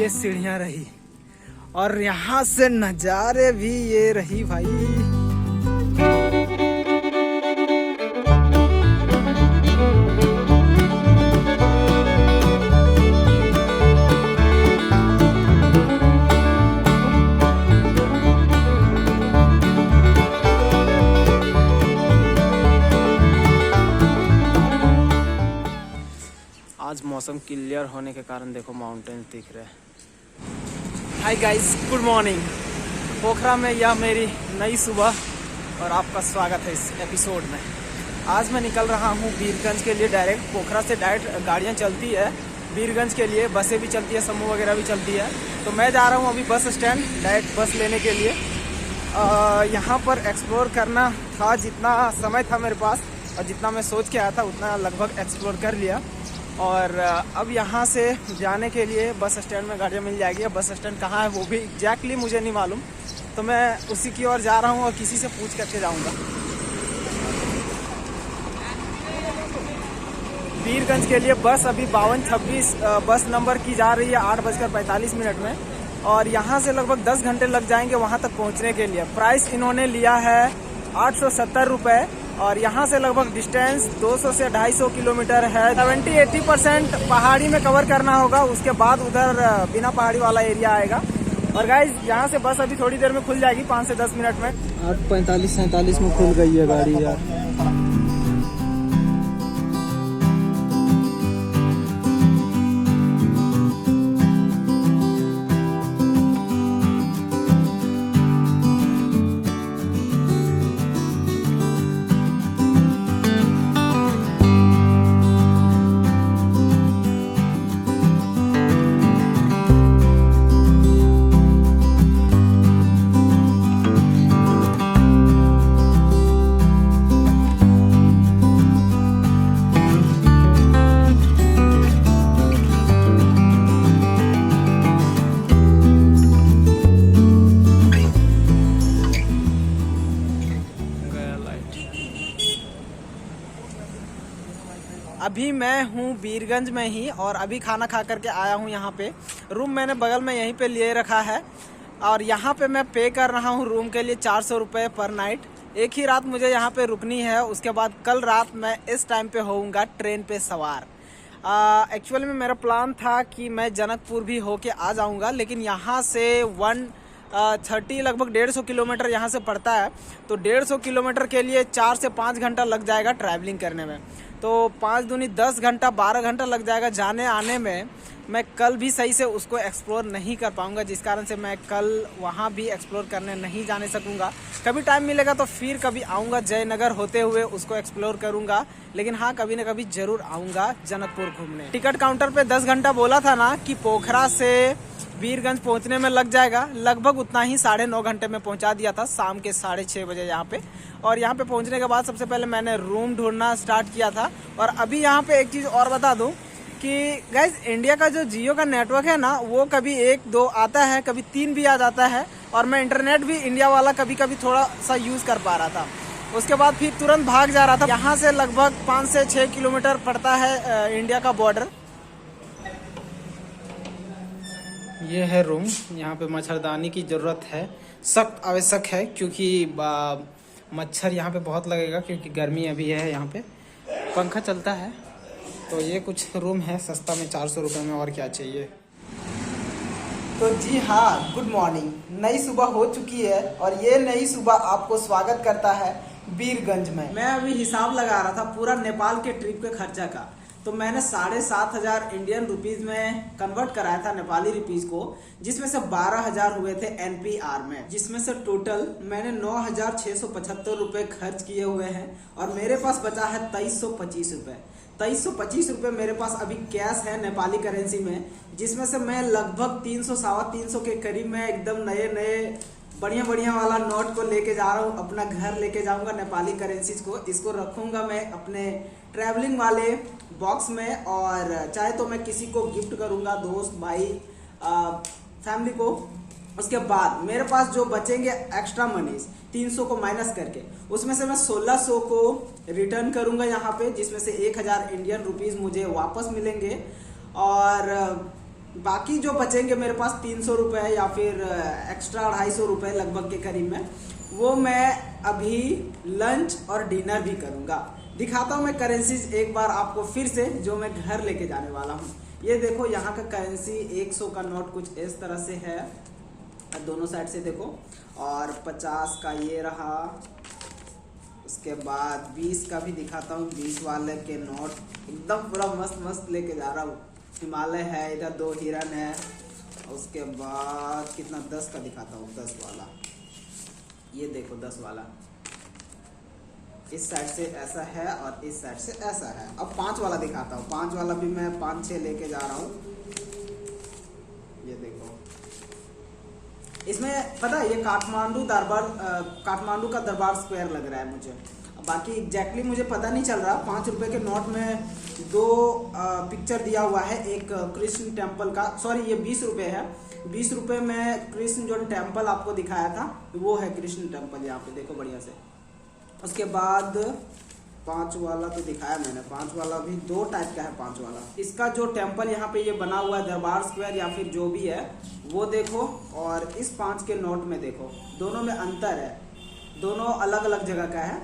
ये सीढ़ियाँ रही और यहाँ से नज़ारे भी ये रही भाई। आज मौसम क्लियर होने के कारण देखो माउंटेन्स दिख रहे हैं। Hi guys, good morning. Pokhara में यह मेरी नई सुबह और आपका स्वागत है इस एपिसोड में। आज मैं निकल रहा हूँ बीरगंज के लिए। डायरेक्ट पोखरा से डायरेक्ट गाड़ियाँ चलती है बीरगंज के लिए, बसें भी चलती है, समूह वगैरह भी चलती है। तो मैं जा रहा हूँ अभी बस स्टैंड डायरेक्ट बस लेने के लिए। यहाँ पर एक्सप्लोर करना था, जितना समय था मेरे पास और जितना मैं सोच के आया था उतना लगभग एक्सप्लोर कर लिया। और अब यहाँ से जाने के लिए बस स्टैंड में गाड़ियाँ मिल जाएगी। अब बस स्टैंड कहाँ है वो भी एग्जैक्टली मुझे नहीं मालूम, तो मैं उसी की ओर जा रहा हूँ और किसी से पूछ करके जाऊँगा। बीरगंज के लिए बस अभी 5226 बस नंबर की जा रही है 8:45 में और यहाँ से लगभग 10 घंटे लग जाएंगे वहाँ तक पहुँचने के लिए। प्राइस इन्होंने लिया है 870 रुपये और यहाँ से लगभग डिस्टेंस 200 से 250 किलोमीटर है। 70-80% पहाड़ी में कवर करना होगा, उसके बाद उधर बिना पहाड़ी वाला एरिया आएगा। और गाइज यहाँ से बस अभी थोड़ी देर में खुल जाएगी, 5 से 10 मिनट में। 8:45-47 में खुल गई है गाड़ी यार। अभी मैं हूँ बीरगंज में ही और अभी खाना खा करके आया हूँ यहाँ पे। रूम मैंने बगल में यहीं पे लिए रखा है और यहाँ पे मैं पे कर रहा हूँ रूम के लिए 400 रुपये पर नाइट। एक ही रात मुझे यहाँ पे रुकनी है, उसके बाद कल रात मैं इस टाइम पे होऊंगा ट्रेन पे सवार। एक्चुअली में मेरा प्लान था कि मैं जनकपुर भी होके आ जाऊँगा, लेकिन यहाँ से 130 लगभग 150 किलोमीटर यहाँ से पड़ता है। तो 150 किलोमीटर के लिए 4 से 5 घंटा लग जाएगा ट्रैवलिंग करने में। तो 5 दूनी 10 घंटा 12 घंटा लग जाएगा जाने आने में। मैं कल भी सही से उसको एक्सप्लोर नहीं कर पाऊंगा, जिस कारण से मैं कल वहाँ भी एक्सप्लोर करने नहीं जाने सकूंगा। कभी टाइम मिलेगा तो फिर कभी आऊँगा, जयनगर होते हुए उसको एक्सप्लोर करूँगा। लेकिन हाँ, कभी न कभी ज़रूर आऊँगा जनकपुर घूमने। टिकट काउंटर पे 10 घंटा बोला था ना कि पोखरा से बीरगंज पहुंचने में लग जाएगा, लगभग उतना ही 9.5 घंटे में पहुंचा दिया था, शाम के 6:30 बजे यहाँ पे। और यहाँ पे पहुंचने के बाद सबसे पहले मैंने रूम ढूंढना स्टार्ट किया था। और अभी यहाँ पे एक चीज़ और बता दूं कि गाइज, इंडिया का जो जियो का नेटवर्क है ना, वो कभी 1-2 आता है, कभी 3 भी आ जाता है। और मैं इंटरनेट भी इंडिया वाला कभी कभी थोड़ा सा यूज़ कर पा रहा था, उसके बाद फिर तुरंत भाग जा रहा था। यहाँ से लगभग 5 से 6 किलोमीटर पड़ता है इंडिया का बॉर्डर। ये है रूम। यहाँ पे मच्छरदानी की ज़रूरत है, सख्त आवश्यक है, क्योंकि मच्छर यहाँ पे बहुत लगेगा, क्योंकि गर्मी अभी है। यहाँ पे पंखा चलता है। तो ये कुछ रूम है सस्ता में 400 रुपये में, और क्या चाहिए। तो जी हाँ, गुड मॉर्निंग। नई सुबह हो चुकी है और ये नई सुबह आपको स्वागत करता है बीरगंज में। मैं अभी हिसाब लगा रहा था पूरा नेपाल के ट्रिप के खर्चा का। तो मैंने 7,500 इंडियन रुपीज़ में कन्वर्ट कराया था नेपाली रुपीज़ को, जिसमें से 12,000 हुए थे NPR में, जिसमें से टोटल मैंने 9,675 रुपये खर्च किए हुए हैं। और मेरे पास बचा है 2325 रुपये। 2325 रुपये मेरे पास अभी कैश है नेपाली करेंसी में, जिसमें से मैं लगभग 300-350 के करीब में एकदम नए बढ़िया वाला नोट को लेके जा रहा हूँ। अपना घर लेके जाऊंगा नेपाली करेंसीज को। इसको रखूंगा मैं अपने ट्रैवलिंग वाले बॉक्स में, और चाहे तो मैं किसी को गिफ्ट करूंगा, दोस्त भाई फैमिली को। उसके बाद मेरे पास जो बचेंगे एक्स्ट्रा मनीज 300 को माइनस करके, उसमें से मैं 1600 को रिटर्न करूंगा यहाँ पे, जिसमें से 1000 इंडियन रुपीज मुझे वापस मिलेंगे। और बाकी जो बचेंगे मेरे पास 300 रुपये या फिर एक्स्ट्रा 250 रुपये लगभग के करीब में, वो मैं अभी लंच और डिनर भी करूँगा। दिखाता हूँ मैं करेंसीज एक बार आपको फिर से, जो मैं घर लेके जाने वाला हूँ। ये देखो यहाँ का करेंसी 100 का नोट कुछ इस तरह से है, दोनों साइड से देखो, और 50 का ये रहा। उसके बाद 20 का भी दिखाता हूँ, 20 वाले के नोट एकदम पूरा मस्त मस्त लेके जा रहा हूँ। हिमालय है, इधर 2 हिरन है। उसके बाद कितना 10 का दिखाता हूँ, 10 वाला, ये देखो 10 वाला इस साइड से ऐसा है और इस साइड से ऐसा है। अब 5 वाला दिखाता हूँ, 5 वाला भी मैं 5-6 लेके जा रहा हूँ। ये देखो, इसमें पता है ये काठमांडू का दरबार स्क्वायर लग रहा है मुझे। बाकी एग्जैक्टली मुझे पता नहीं चल रहा। 5 रुपए के नोट में 2 पिक्चर दिया हुआ है, एक कृष्ण टेम्पल का, सॉरी ये 20 रुपए है। 20 रुपए में कृष्ण जो टेम्पल आपको दिखाया था वो है कृष्ण टेम्पल, यहाँ पे देखो बढ़िया से। उसके बाद 5 वाला तो दिखाया मैंने, 5 वाला भी 2 टाइप का है। 5 वाला इसका जो टेम्पल यहाँ पे ये बना हुआ है दरबार स्क्वायर या फिर जो भी है वो देखो, और इस 5 के नोट में देखो, दोनों में अंतर है, दोनों अलग अलग जगह का है।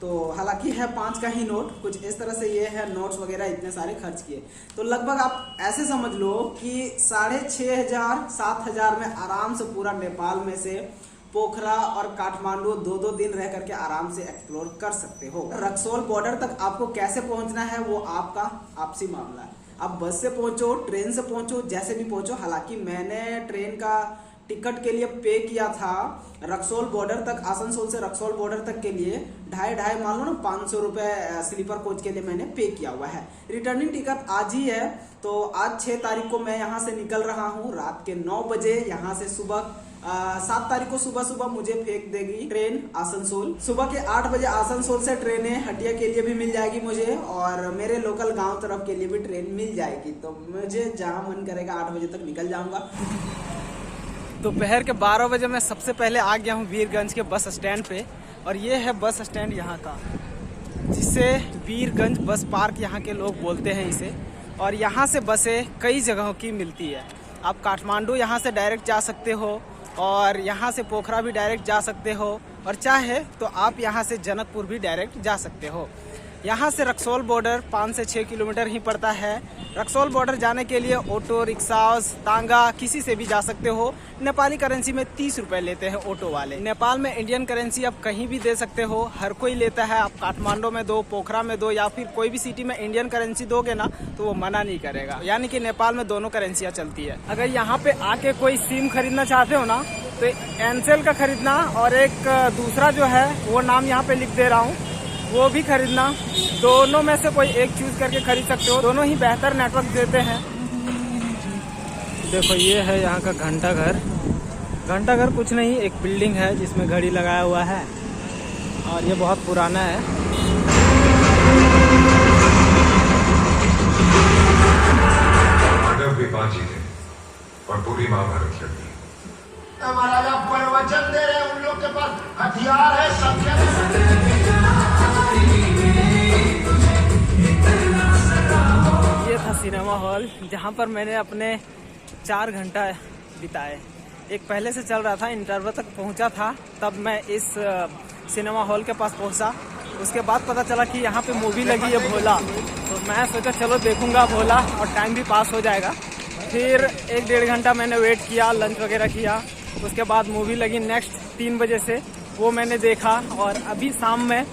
तो हालांकि है 5 का ही नोट, कुछ इस तरह से ये है। नोट्स वगैरह इतने सारे खर्च किए, तो लगभग आप ऐसे समझ लो कि 6,500-7,000 में आराम से पूरा नेपाल में से पोखरा और काठमांडू 2-2 दिन रह करके आराम से एक्सप्लोर कर सकते हो। रक्सौल बॉर्डर तक आपको कैसे पहुंचना है वो आपका आपसी मामला है। आप बस से पहुंचो, ट्रेन से पहुंचो, जैसे भी पहुंचो। हालांकि मैंने ट्रेन का टिकट के लिए पे किया था रक्सौल बॉर्डर तक, आसनसोल से रक्सौल बॉर्डर तक के लिए 2.5 मान लो ना 500 रुपये स्लीपर कोच के लिए मैंने पे किया हुआ है। रिटर्निंग टिकट आज ही है, तो आज 6 तारीख को मैं यहाँ से निकल रहा हूँ रात के 9 बजे। यहाँ से सुबह 7 तारीख को सुबह मुझे फेंक देगी ट्रेन आसनसोल। सुबह के 8 बजे आसनसोल से ट्रेनें हटिया के लिए भी मिल जाएगी मुझे, और मेरे लोकल गांव तरफ के लिए भी ट्रेन मिल जाएगी। तो मुझे जहां मन करेगा 8 बजे तक निकल जाऊंगा। दोपहर के 12 बजे मैं सबसे पहले आ गया हूँ वीरगंज के बस स्टैंड पे, और ये है बस स्टैंड यहाँ का, जिसे वीरगंज बस पार्क यहाँ के लोग बोलते हैं इसे। और यहाँ से बसें कई जगहों की मिलती है। आप काठमांडू यहाँ से डायरेक्ट जा सकते हो, और यहाँ से पोखरा भी डायरेक्ट जा सकते हो, और चाहे तो आप यहाँ से जनकपुर भी डायरेक्ट जा सकते हो। यहाँ से रक्सौल बॉर्डर 5 से 6 किलोमीटर ही पड़ता है। रक्सौल बॉर्डर जाने के लिए ऑटो रिक्शा, तांगा किसी से भी जा सकते हो। नेपाली करेंसी में 30 रुपए लेते हैं ऑटो वाले। नेपाल में इंडियन करेंसी आप कहीं भी दे सकते हो, हर कोई लेता है। आप काठमांडू में दो, पोखरा में दो, या फिर कोई भी सिटी में इंडियन करेंसी दोगे ना तो वो मना नहीं करेगा। यानी कि नेपाल में दोनों करेंसियाँ चलती है। अगर यहाँ पे आके कोई सिम खरीदना चाहते हो ना तो एयरसेल का खरीदना, और एक दूसरा जो है वो नाम यहाँ पे लिख दे रहा हूँ, वो भी खरीदना। दोनों में से कोई एक चूज करके खरीद सकते हो, दोनों ही बेहतर नेटवर्क देते हैं। देखो ये है यहाँ का घंटा घर। घंटा घर कुछ नहीं, एक बिल्डिंग है जिसमें घड़ी लगाया हुआ है, और ये बहुत पुराना है। माधव भी 5 ही थे और पूरी महाभारत लड़ी। महाराजा प्रवचन दे रहे, उन लोग के पास हथियार है, सब ये था सिनेमा हॉल जहाँ पर मैंने अपने 4 घंटा बिताए। एक पहले से चल रहा था, इंटरवल तक पहुँचा था, तब मैं इस सिनेमा हॉल के पास पहुँचा। उसके बाद पता चला कि यहाँ पे मूवी लगी है भोला, तो मैं सोचा चलो देखूंगा भोला, और टाइम भी पास हो जाएगा। फिर 1-1.5 घंटा मैंने वेट किया, लंच वगैरह किया। उसके बाद मूवी लगी नेक्स्ट 3 बजे से, वो मैंने देखा, और अभी शाम में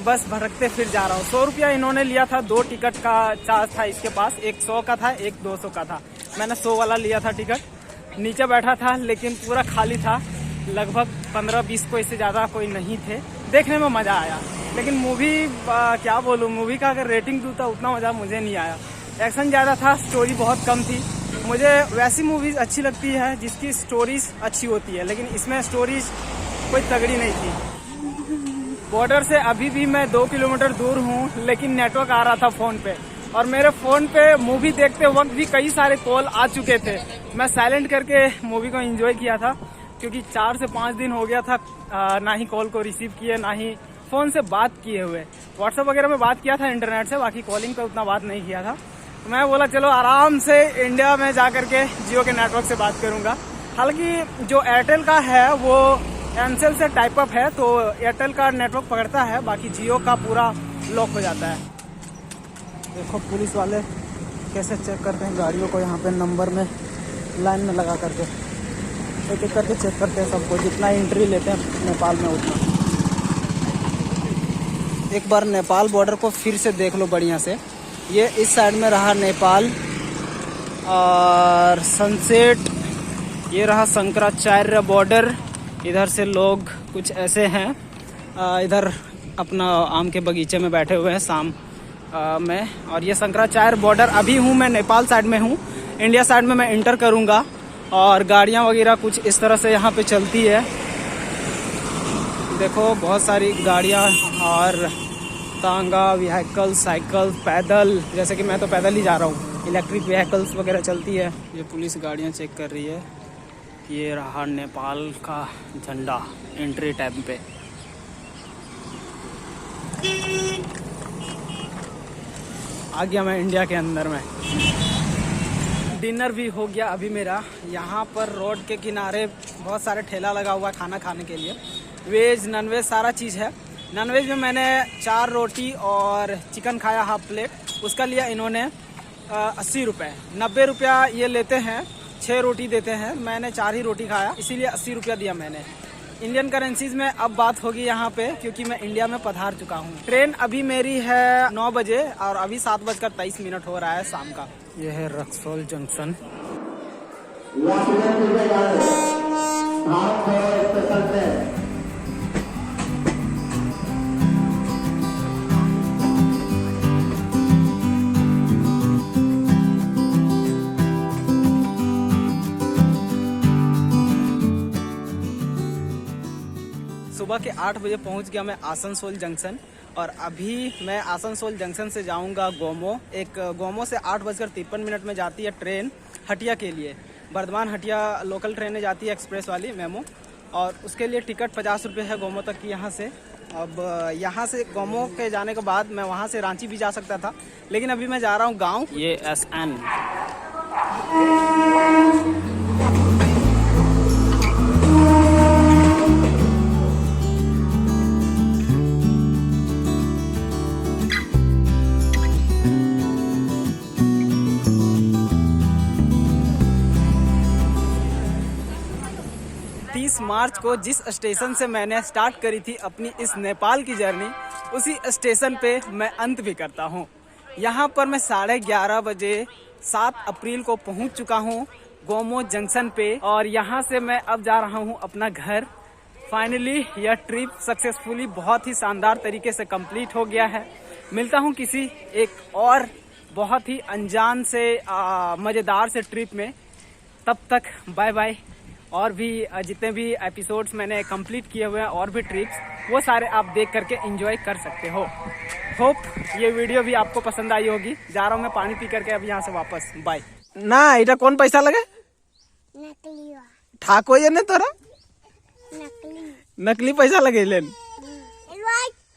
बस भटकते फिर जा रहा हूँ। 100 रुपया इन्होंने लिया था, 2 टिकट का चार्ज था इसके पास, एक 100 का था, एक 200 का था। मैंने 100 वाला लिया था टिकट। नीचे बैठा था लेकिन पूरा खाली था, लगभग 15-20 कोई से ज़्यादा कोई नहीं थे। देखने में मज़ा आया, लेकिन मूवी क्या बोलूँ, मूवी का अगर रेटिंग दूँ तो उतना मज़ा मुझे नहीं आया। एक्शन ज़्यादा था, स्टोरी बहुत कम थी। मुझे वैसी मूवीज़ अच्छी लगती है जिसकी स्टोरीज अच्छी होती है, लेकिन इसमें स्टोरीज कोई तगड़ी नहीं थी। बॉर्डर से अभी भी मैं 2 किलोमीटर दूर हूँ, लेकिन नेटवर्क आ रहा था फ़ोन पे, और मेरे फ़ोन पे मूवी देखते वक्त भी कई सारे कॉल आ चुके थे। मैं साइलेंट करके मूवी को एंजॉय किया था, क्योंकि 4 से 5 दिन हो गया था ना ही कॉल को रिसीव किए, ना ही फ़ोन से बात किए हुए। व्हाट्सएप वगैरह में बात किया था इंटरनेट से, बाकी कॉलिंग पे उतना बात नहीं किया था। मैं बोला चलो आराम से इंडिया में जा करके जियो के नेटवर्क से बात करूंगा। हालांकि जो एयरटेल का है वो एयरसेल से टाइप अप है, तो एयरटेल का नेटवर्क पकड़ता है, बाकी जियो का पूरा लॉक हो जाता है। देखो पुलिस वाले कैसे चेक करते हैं गाड़ियों को, यहाँ पे नंबर में लाइन में लगा करके एक एक करके चेक करते हैं सबको, जितना एंट्री लेते हैं नेपाल में उतना। एक बार नेपाल बॉर्डर को फिर से देख लो बढ़िया से। ये इस साइड में रहा नेपाल और सनसेट, ये रहा शंकराचार्य बॉर्डर। इधर से लोग कुछ ऐसे हैं, इधर अपना आम के बगीचे में बैठे हुए हैं शाम में। और ये शंकराचार्य बॉर्डर, अभी हूँ मैं नेपाल साइड में हूँ, इंडिया साइड में मैं इंटर करूँगा। और गाड़ियाँ वगैरह कुछ इस तरह से यहाँ पे चलती है। देखो बहुत सारी गाड़ियाँ और तांगा व्हीकल, साइकिल, पैदल, जैसे कि मैं तो पैदल ही जा रहा हूँ। इलेक्ट्रिक व्हीकल्स वगैरह चलती है। ये पुलिस गाड़ियाँ चेक कर रही है। ये रहा नेपाल का झंडा एंट्री टाइम पे। आ गया मैं इंडिया के अंदर में। डिनर भी हो गया अभी मेरा। यहाँ पर रोड के किनारे बहुत सारे ठेला लगा हुआ है खाना खाने के लिए, वेज नॉन वेज सारा चीज़ है। नॉन वेज में मैंने 4 रोटी और चिकन खाया हाफ प्लेट। उसका लिया इन्होंने 80 रुपये। 90 रुपया ये लेते हैं, 6 रोटी देते हैं। मैंने 4 ही रोटी खाया, इसीलिए 80 रुपया दिया मैंने। इंडियन करेंसीज में अब बात होगी यहाँ पे, क्योंकि मैं इंडिया में पधार चुका हूँ। ट्रेन अभी मेरी है 9 बजे और अभी 7:23 हो रहा है शाम का। यह है रक्सौल जंक्शन। सुबह के 8 बजे पहुंच गया मैं आसनसोल जंक्शन। और अभी मैं आसनसोल जंक्शन से जाऊंगा गोमो। एक गोमो से 8:53 में जाती है ट्रेन हटिया के लिए। बर्धमान हटिया लोकल ट्रेनें जाती है, एक्सप्रेस वाली मेमो। और उसके लिए टिकट 50 रुपये है गोमो तक की यहाँ से। अब यहाँ से गोमो के जाने के बाद मैं वहाँ से रांची भी जा सकता था, लेकिन अभी मैं जा रहा हूँ गाँव। ये SN 30 मार्च को जिस स्टेशन से मैंने स्टार्ट करी थी अपनी इस नेपाल की जर्नी, उसी स्टेशन पे मैं अंत भी करता हूँ। यहाँ पर मैं 11:30 बजे 7 अप्रैल को पहुँच चुका हूँ गोमो जंक्शन पे। और यहाँ से मैं अब जा रहा हूँ अपना घर। फाइनली यह ट्रिप सक्सेसफुली बहुत ही शानदार तरीके से कंप्लीट हो गया है। मिलता हूँ किसी एक और बहुत ही अनजान से मज़ेदार से ट्रिप में। तब तक बाय बाय। और भी जितने भी एपिसोड्स मैंने कंप्लीट किए हुए हैं और भी ट्रिप्स, वो सारे आप देख करके एंजॉय कर सकते हो। होप ये वीडियो भी आपको पसंद आई होगी। जा रहा हूँ मैं पानी पी करके अभी यहाँ से वापस। बाय। ना इटा कौन पैसा लगे? नकली ठाको ये ने तोरा नकली नकली पैसा लगे लेन।